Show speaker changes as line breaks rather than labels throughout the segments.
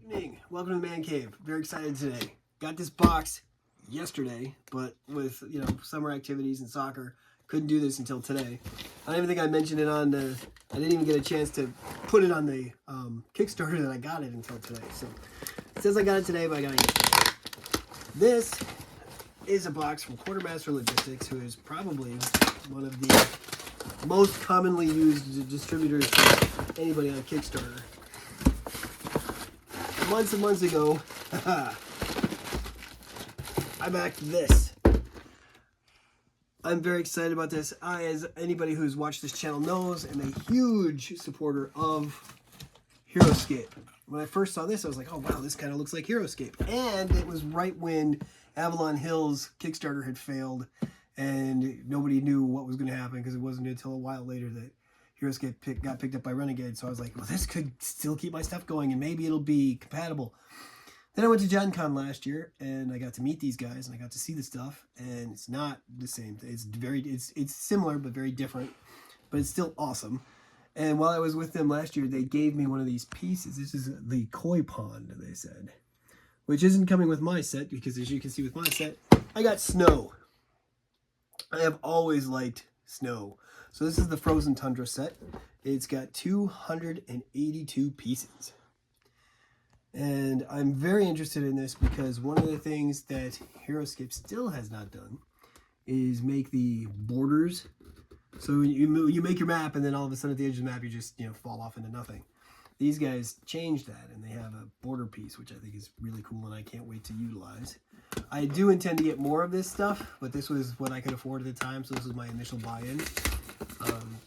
Evening. Welcome to the Man Cave. Very excited today. Got this box yesterday, but with summer activities and soccer, couldn't do this until today. I don't even think I mentioned it on the. I didn't even get a chance to put it on the Kickstarter that I got it until today. So it says I got it today, but I got it yesterday. This is a box from Quartermaster Logistics, who is probably one of the most commonly used distributors for anybody on Kickstarter. Months and months ago, I backed this. I'm very excited about this. I, as anybody who's watched this channel knows, am a huge supporter of HeroScape. When I first saw this, I was like, oh wow, this kind of looks like HeroScape. And it was right when Avalon Hill's Kickstarter had failed and nobody knew what was going to happen, because it wasn't until a while later that HeroScape got picked up by Renegade. So I was like, well, this could still keep my stuff going and maybe it'll be compatible. Then I went to Gen Con last year and I got to meet these guys and I got to see the stuff, and it's not the same. It's similar but very different, but it's still awesome. And while I was with them last year, they gave me one of these pieces. This is the koi pond, they said, which isn't coming with my set, because as you can see with my set, I got snow. I have always liked snow. So this is the Frozen Tundra set. It's got 282 pieces. And I'm very interested in this because one of the things that HeroScape still has not done is make the borders. So you make your map, and then all of a sudden at the edge of the map you just fall off into nothing. These guys changed that, and they have a border piece, which I think is really cool, and I can't wait to utilize. I do intend to get more of this stuff, but this was what I could afford at the time, so this was my initial buy-in.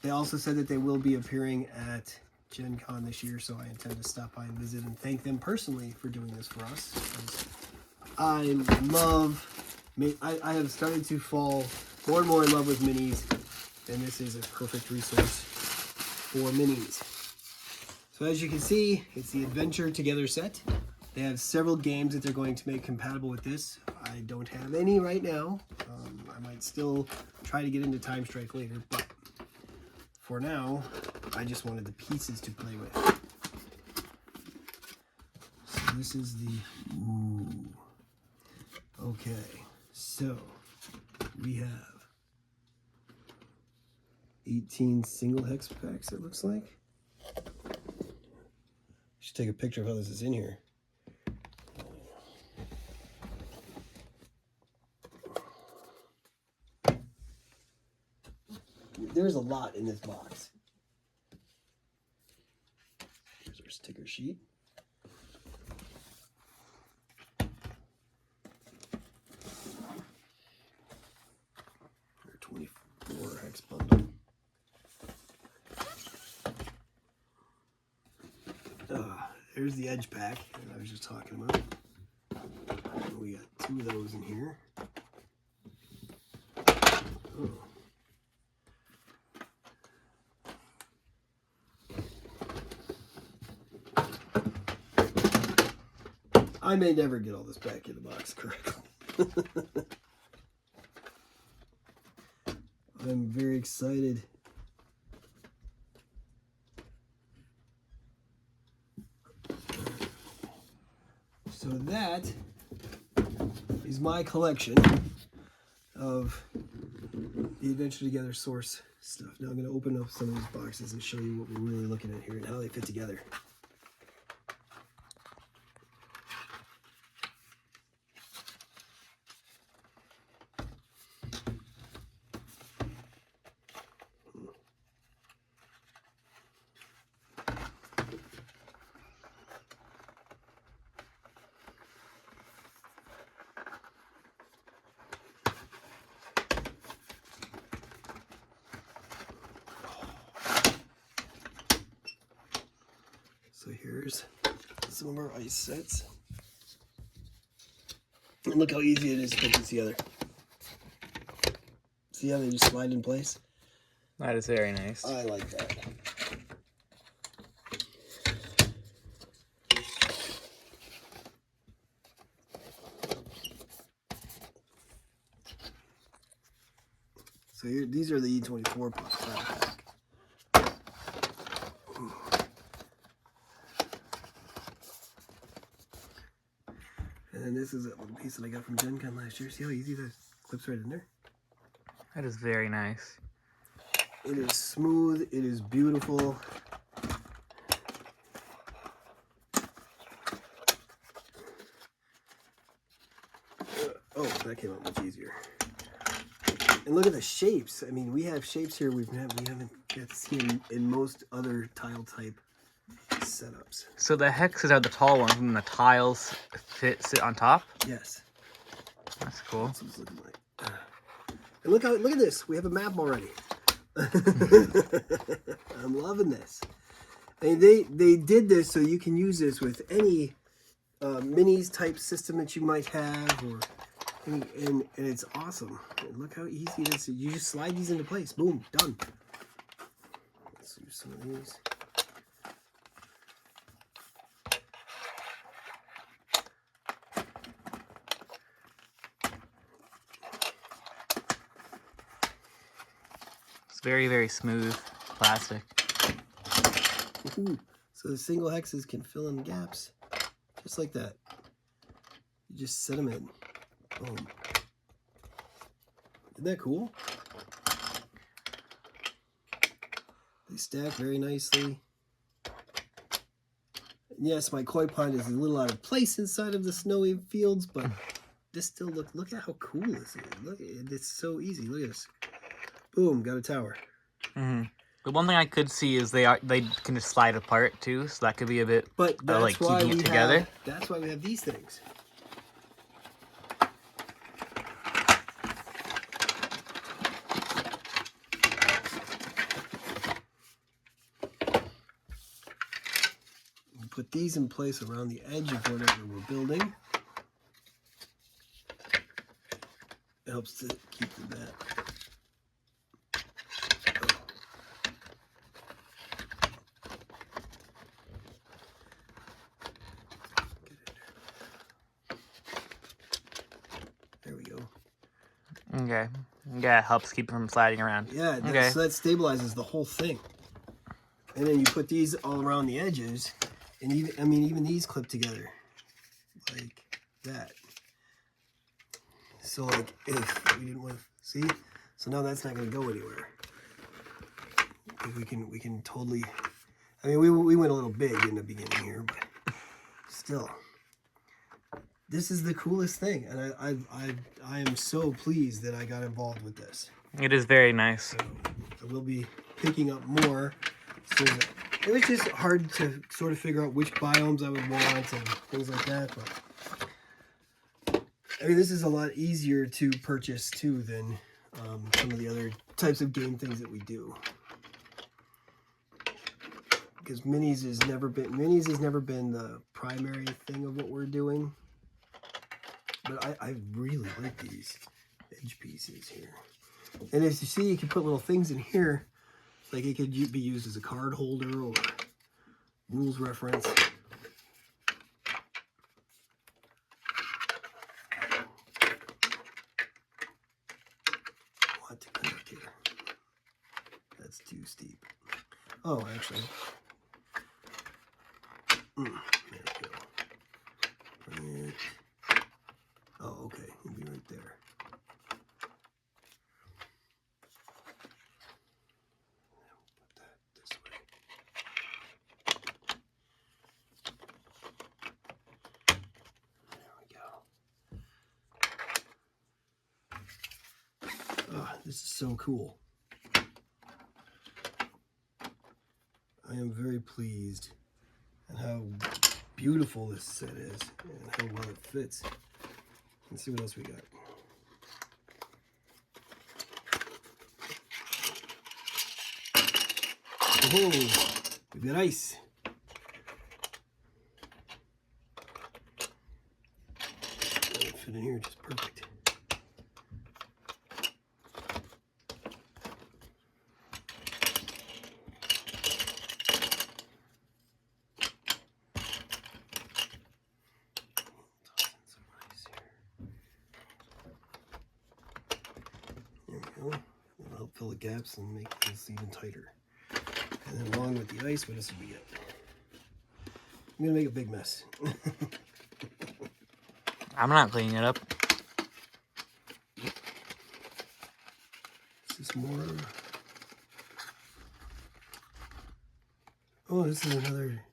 They also said that they will be appearing at Gen Con this year, so I intend to stop by and visit and thank them personally for doing this for us. I have started to fall more and more in love with minis, and this is a perfect resource for minis. So as you can see, it's the Adventure Together set. They have several games that they're going to make compatible with this. I don't have any right now. I might still try to get into Time Strike later, but for now, I just wanted the pieces to play with. So this is the... Ooh. Okay, so we have 18 single hex packs, it looks like. Should take a picture of how this is in here. There's a lot in this box. Here's our sticker sheet. Our 24 hex bundle. There's the edge pack that I was just talking about. We got 2 of those in here. Oh. I may never get all this back in the box correctly. I'm very excited. So that is my collection of the Adventure Together source stuff. Now I'm going to open up some of these boxes and show you what we're really looking at here and how they fit together. So here's some of our ice sets. And look how easy it is to put this together. See how they just slide in place?
That is very nice.
I like that. So here, these are the E24 pack. And then this is a little piece that I got from Gen Con last year. See how easy that clips right in there?
That is very nice.
It is smooth. It is beautiful. Oh, that came out much easier. And look at the shapes. I mean, we have shapes here we haven't got to see in most other tile type setups.
So the hexes are the tall ones, and the tiles sit on top.
Yes.
That's cool.
That's what it's looking like. And look at this. We have a map already. I'm loving this. And they did this so you can use this with any minis type system that you might have, or and it's awesome. And look how easy it is. You just slide these into place. Boom, done. Let's use some of these.
It's very, very smooth plastic.
Ooh. So the single hexes can fill in gaps just like that. You just set them in. Boom. Isn't that cool? They stack very nicely. Yes, my koi pond is a little out of place inside of the snowy fields, but this still look at how cool this is. Look, it's so easy. Look at this. Boom, got a tower.
Mm-hmm. The one thing I could see is they can just slide apart too, so that could be a bit
But that's
like
why
keeping it together.
That's why we have these things. We put these in place around the edge of whatever we're building. It helps to keep the mat. There we go.
Okay. Yeah, it helps keep it from sliding around.
Yeah,
Okay.
so that stabilizes the whole thing. And then you put these all around the edges, and even these clip together like that. So like if we didn't want to see, so now that's not going to go anywhere. We can totally. I mean, we went a little big in the beginning here, but still, this is the coolest thing, and I am so pleased that I got involved with this.
It is very nice.
So I will be picking up more. So it was just hard to sort of figure out which biomes I would want and things like that. But I mean, this is a lot easier to purchase too than some of the other types of game things that we do. Because minis has never been the primary thing of what we're doing. But I really like these edge pieces here. And as you see, you can put little things in here. Like it could be used as a card holder or rules reference. What to connect here? That's too steep. Oh, actually. There we go. Oh, okay. It'll be right there. Put that this way. There we go. Oh, this is so cool. I am very pleased at how beautiful this set is and how well it fits. Let's see what else we got. Oh, we've got ice. That'll fit in here just perfect. There we go. It'll help fill the gaps and make this even tighter. And then along with the ice, what else did we get? I'm gonna make a big mess.
I'm not cleaning it up.
Is this more? Oh, this is another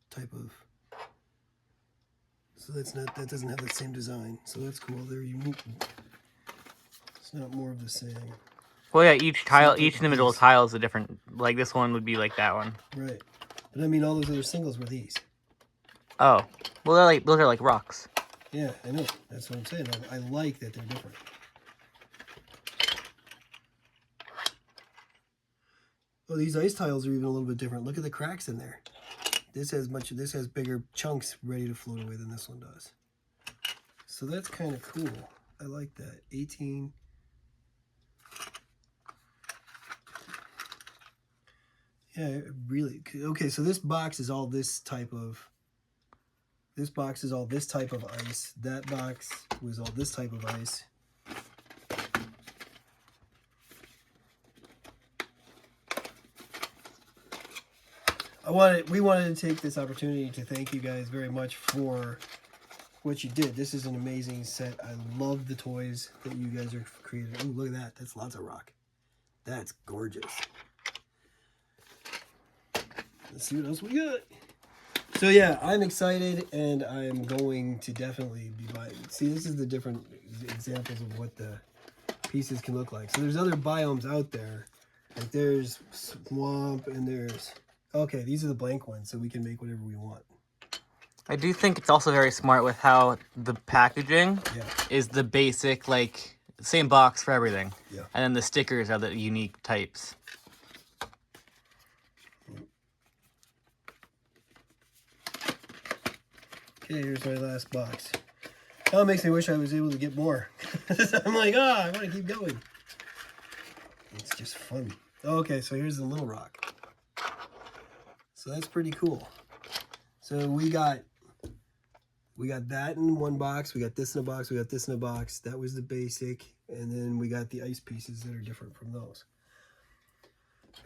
type of. So that doesn't have the same design. So that's cool. They're unique. It's not more of the same.
Well, yeah, each individual tile is a different. Like this one would be like that one.
Right. But I mean, all those other singles were these.
Oh, well, those are like rocks.
Yeah, I know. That's what I'm saying. I like that they're different. Oh, these ice tiles are even a little bit different. Look at the cracks in there. This has bigger chunks ready to float away than this one does. So that's kind of cool. I like that. 18. Yeah, really. Okay, so this box is all this type of. This box is all this type of ice. That box was all this type of ice. We wanted to take this opportunity to thank you guys very much for what you did. This is an amazing set. I love the toys that you guys are creating. Oh, look at that. That's lots of rock. That's gorgeous. Let's see what else we got. So yeah, I'm excited, and I'm going to definitely be buying. See, this is the different examples of what the pieces can look like. So there's other biomes out there. Like there's swamp, and there's... Okay, these are the blank ones, so we can make whatever we want.
I do think it's also very smart with how the packaging
Yeah.
is the basic, like, same box for everything.
Yeah.
And then the stickers are the unique types.
Okay, here's my last box. Oh, it makes me wish I was able to get more. I'm like, I want to keep going. It's just fun. Okay, so here's the little rock. So that's pretty cool. So we got that in one box. We got this in a box. We got this in a box. That was the basic. And then we got the ice pieces that are different from those.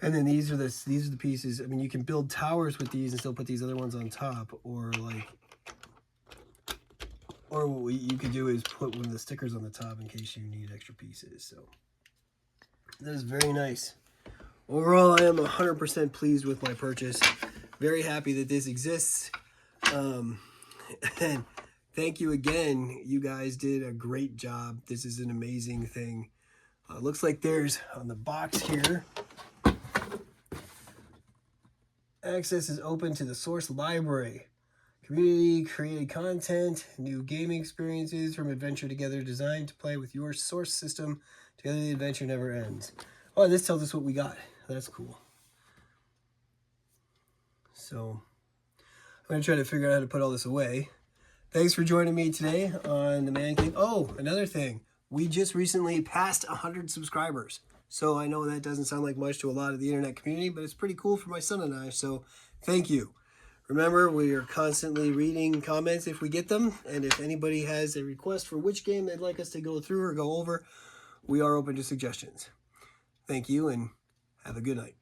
And then these are the pieces. I mean, you can build towers with these and still put these other ones on top, or what you could do is put one of the stickers on the top in case you need extra pieces. So that is very nice. Overall, I am 100% pleased with my purchase. Very happy that this exists. And thank you again. You guys did a great job. This is an amazing thing. Looks like there's, on the box here, access is open to the source library. Community created content, new gaming experiences from Adventure Together designed to play with your source system. Together the adventure never ends. Oh, this tells us what we got. That's cool. So I'm going to try to figure out how to put all this away. Thanks for joining me today on the Man Cave. Oh, another thing. We just recently passed 100 subscribers. So I know that doesn't sound like much to a lot of the internet community, but it's pretty cool for my son and I. So thank you. Remember, we are constantly reading comments if we get them. And if anybody has a request for which game they'd like us to go through or go over, we are open to suggestions. Thank you, and have a good night.